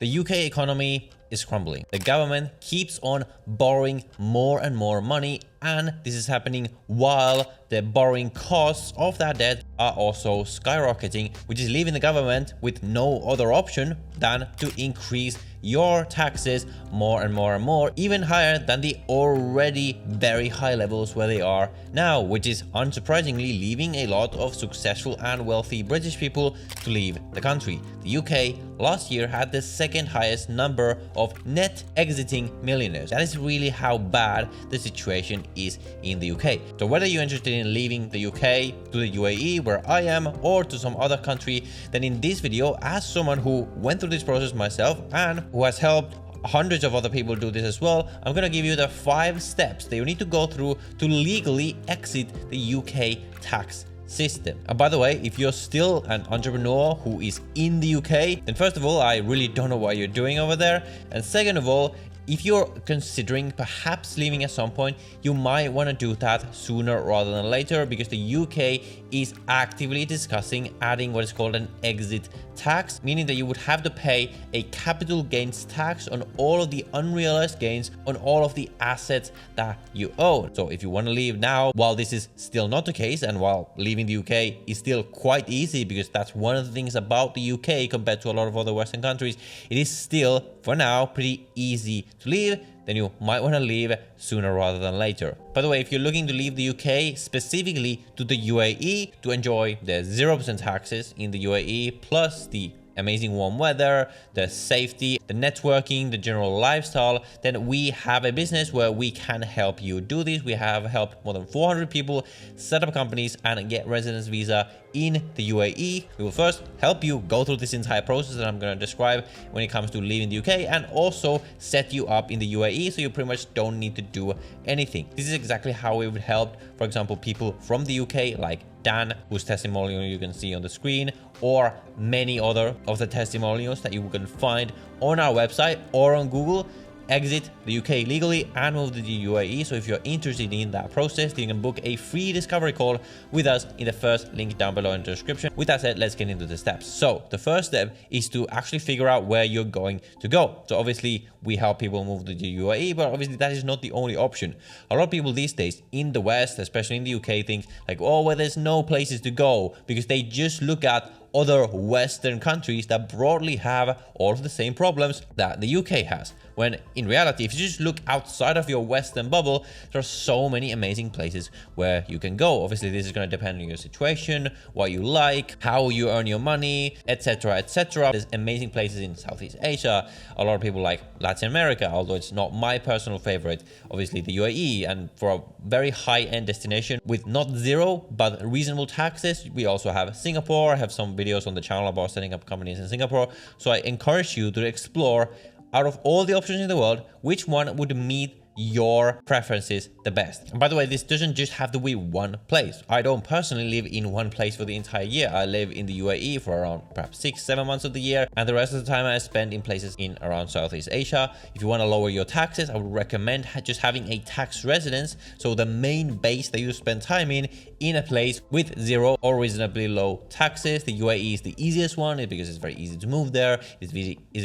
The UK economy is crumbling. The government keeps on borrowing more and more money, and this is happening while the borrowing costs of that debt are also skyrocketing, which is leaving the government with no other option than to increase your taxes more and more and more, even higher than the already very high levels where they are now, which is unsurprisingly leaving a lot of successful and wealthy British people to leave the country. The UK last year had the second highest number of net exiting millionaires. That is really how bad the situation is in the UK. So whether you're interested in leaving the UK to the UAE, where I am, or to some other country, then in this video, as someone who went through this process myself and who has helped hundreds of other people do this as well, I'm gonna give you the 5 steps that you need to go through to legally exit the UK tax system. And by the way, if you're still an entrepreneur who is in the UK, then first of all, I really don't know what you're doing over there. And second of all, if you're considering perhaps leaving at some point, you might want to do that sooner rather than later, because the UK is actively discussing adding what is called an exit tax, meaning that you would have to pay a capital gains tax on all of the unrealized gains on all of the assets that you own. So if you want to leave now, while this is still not the case, and while leaving the UK is still quite easy, because that's one of the things about the UK compared to a lot of other Western countries, it is still, for now, pretty easy to leave, then you might want to leave sooner rather than later. By the way, if you're looking to leave the UK specifically to the UAE to enjoy the 0% taxes in the UAE, plus the amazing warm weather, the safety, the networking, the general lifestyle, then we have a business where we can help you do this. We have helped more than 400 people set up companies and get residence visa in the UAE. We will first help you go through this entire process that I'm going to describe when it comes to leaving the UK, and also set you up in the UAE so you pretty much don't need to do anything. This is exactly how we would help, for example, people from the UK like Dan, whose testimonial you can see on the screen, or many other of the testimonials that you can find on our website or on Google. Exit the UK legally and move to the UAE. So if you're interested in that process, you can book a free discovery call with us in the first link down below in the description. With that said, let's get into the steps. So the first step is to actually figure out where you're going to go. So obviously we help people move to the UAE, but obviously that is not the only option. A lot of people these days in the West, especially in the UK, think like, oh, well, there's no places to go, because they just look at other Western countries that broadly have all of the same problems that the UK has. When in reality, if you just look outside of your Western bubble, there are so many amazing places where you can go. Obviously, this is going to depend on your situation, what you like, how you earn your money, etc., etc. There's amazing places in Southeast Asia. A lot of people like Latin America, although it's not my personal favorite. Obviously, the UAE, and for a very high-end destination with not zero but reasonable taxes, we also have Singapore. I have some videos on the channel about setting up companies in Singapore. So I encourage you to explore, out of all the options in the world, which one would meet your preferences the best. And by the way, this doesn't just have to be one place. I don't personally live in one place for the entire year. I live in the UAE for around perhaps 6-7 months of the year, and the rest of the time I spend in places in around Southeast Asia. If you want to lower your taxes, I would recommend just having a tax residence, so the main base that you spend time in a place with 0 or reasonably low taxes. The UAE is the easiest one because it's very easy to move there. It's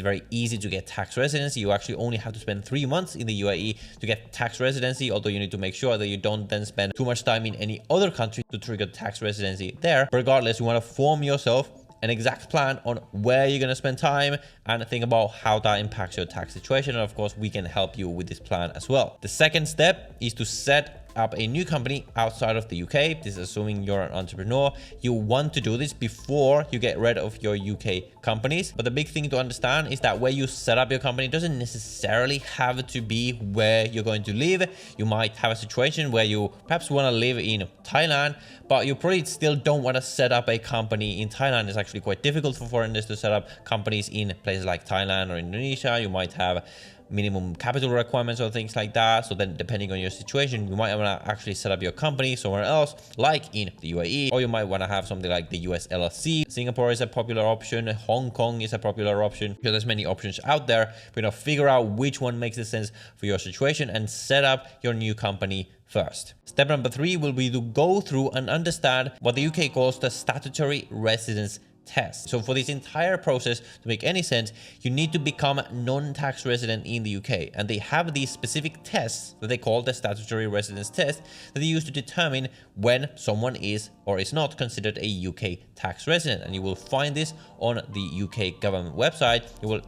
very easy to get tax residency. You actually only have to spend 3 months in the UAE to get tax residency, although you need to make sure that you don't then spend too much time in any other country to trigger tax residency there. But regardless, you want to form yourself an exact plan on where you're going to spend time and think about how that impacts your tax situation. And of course, we can help you with this plan as well. The second step is to set up a new company outside of the UK. This is assuming you're an entrepreneur. You want to do this before you get rid of your UK companies. But the big thing to understand is that where you set up your company doesn't necessarily have to be where you're going to live. You might have a situation where you perhaps want to live in Thailand, but you probably still don't want to set up a company in Thailand. It's actually quite difficult for foreigners to set up companies in places like Thailand or Indonesia. You might have minimum capital requirements or things like that. So then depending on your situation, you might want to actually set up your company somewhere else, like in the UAE, or you might want to have something like the US LLC. Singapore is a popular option. Hong Kong is a popular option. So there's many options out there. But figure out which one makes the sense for your situation and set up your new company first. Step number 3 will be to go through and understand what the UK calls the statutory residence test. So for this entire process to make any sense, you need to become non-tax resident in the UK, and they have these specific tests that they call the statutory residence test that they use to determine when someone is or is not considered a UK tax resident. And you will find this on the UK government website.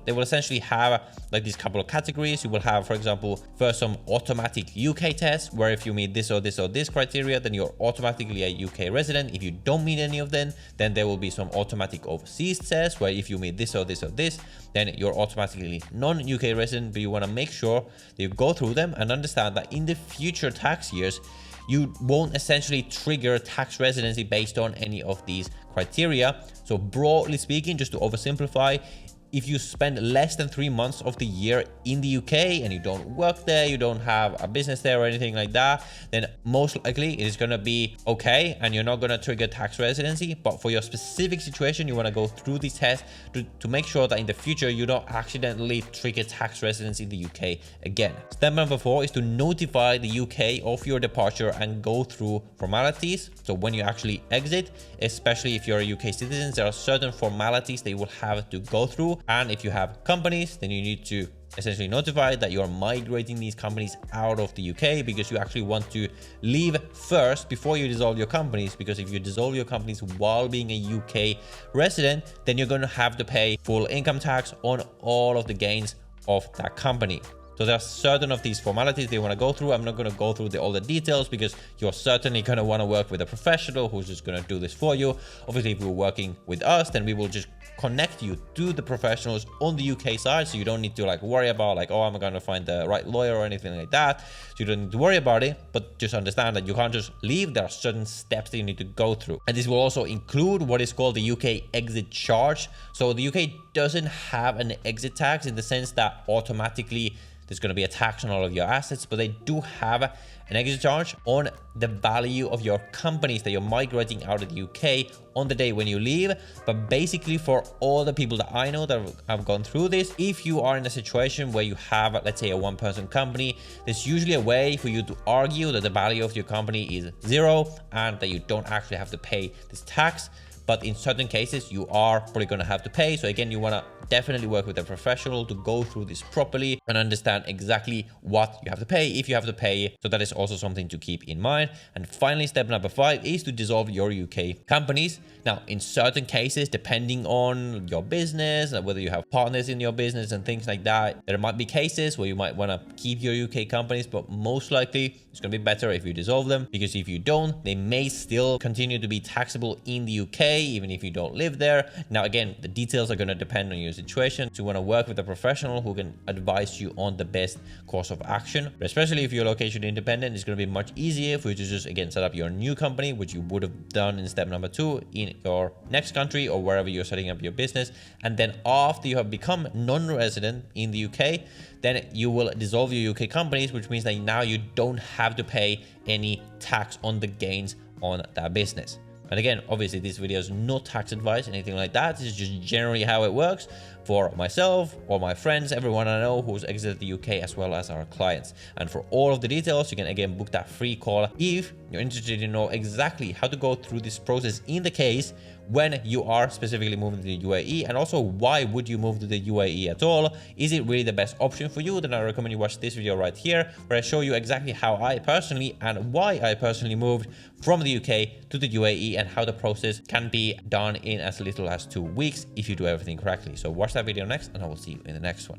They will essentially have like these couple of categories. You will have, for example, first some automatic UK tests, where if you meet this or this or this criteria, then you're automatically a UK resident. If you don't meet any of them, then there will be some automatic overseas tests, where if you meet this or this or this, then you're automatically non-UK resident. But you want to make sure that you go through them and understand that in the future tax years, you won't essentially trigger tax residency based on any of these criteria. So broadly speaking, just to oversimplify, if you spend less than 3 months of the year in the UK and you don't work there, you don't have a business there or anything like that, then most likely it is going to be okay and you're not going to trigger tax residency. But for your specific situation, you want to go through these tests to make sure that in the future you don't accidentally trigger tax residency in the UK again. Step number 4 is to notify the UK of your departure and go through formalities. So when you actually exit, especially if you're a UK citizen, there are certain formalities that you will have to go through. And if you have companies, then you need to essentially notify that you're migrating these companies out of the UK, because you actually want to leave first before you dissolve your companies. Because if you dissolve your companies while being a UK resident, then you're going to have to pay full income tax on all of the gains of that company. So there are certain of these formalities they want to go through. I'm not going to go through all the details, because you're certainly going to want to work with a professional who's just going to do this for you. Obviously, if you're working with us, then we will just connect you to the professionals on the UK side. So you don't need to like worry about like, oh, I'm going to find the right lawyer or anything like that. So you don't need to worry about it, but just understand that you can't just leave. There are certain steps that you need to go through. And this will also include what is called the UK exit charge. So the UK doesn't have an exit tax in the sense that automatically there's going to be a tax on all of your assets, but they do have an exit charge on the value of your companies that you're migrating out of the UK on the day when you leave. But basically, for all the people that I know that have gone through this, if you are in a situation where you have, let's say, a one-person company, there's usually a way for you to argue that the value of your company is 0 and that you don't actually have to pay this tax. But in certain cases, you are probably going to have to pay. So again, you want to definitely work with a professional to go through this properly and understand exactly what you have to pay, if you have to pay. So that is also something to keep in mind. And finally, step number 5 is to dissolve your UK companies. Now, in certain cases, depending on your business, whether you have partners in your business and things like that, there might be cases where you might want to keep your UK companies, but most likely it's going to be better if you dissolve them, because if you don't, they may still continue to be taxable in the UK, even if you don't live there. Now, again, the details are going to depend on your situation. So you want to work with a professional who can advise you on the best course of action. But especially if you're location independent, it's going to be much easier for you to just, again, set up your new company, which you would have done in step number 2 in your next country or wherever you're setting up your business. And then after you have become non-resident in the UK, then you will dissolve your UK companies, which means that now you don't have to pay any tax on the gains on that business. And again, obviously this video is not tax advice, anything like that. This is just generally how it works for myself or my friends, everyone I know who's exited the UK, as well as our clients. And for all of the details, you can again book that free call if you're interested to know exactly how to go through this process in the case when you are specifically moving to the UAE, and also why would you move to the UAE at all? Is it really the best option for you? Then I recommend you watch this video right here, where I show you exactly how I personally and why I personally moved from the UK to the UAE, and how the process can be done in as little as 2 weeks if you do everything correctly. So watch that video next, and I will see you in the next one.